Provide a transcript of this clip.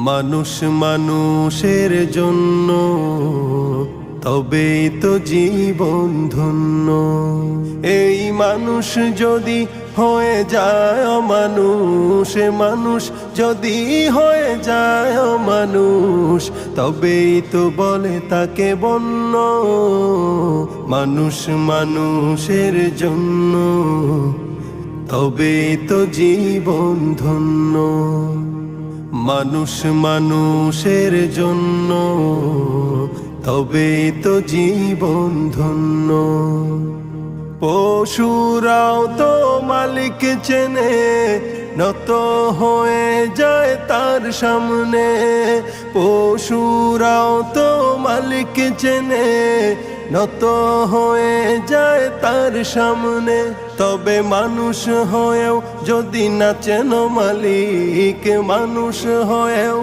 মানুষ মানুষের জন্য, তবেই তো জীবন ধন্য। এই মানুষ যদি হয়ে যায় অমানুষ, মানুষ যদি হয়ে যায় অমানুষ, তবেই তো বলে তাকে বন্য। মানুষ মানুষের জন্য, তবেই তো জীবন ধন্য। মানুষ মানুষের জন্য, তবেই তো জীবন ধন্য। পশুরাও তো মালিক চেনে, নত হয়ে যায় তার সামনে। পশুরাও তো মালিক চেনে, নত হয়ে যায় তার সামনে। তবে মানুষ হয়েও যদি না চেনো মালিক, মানুষ হয়েও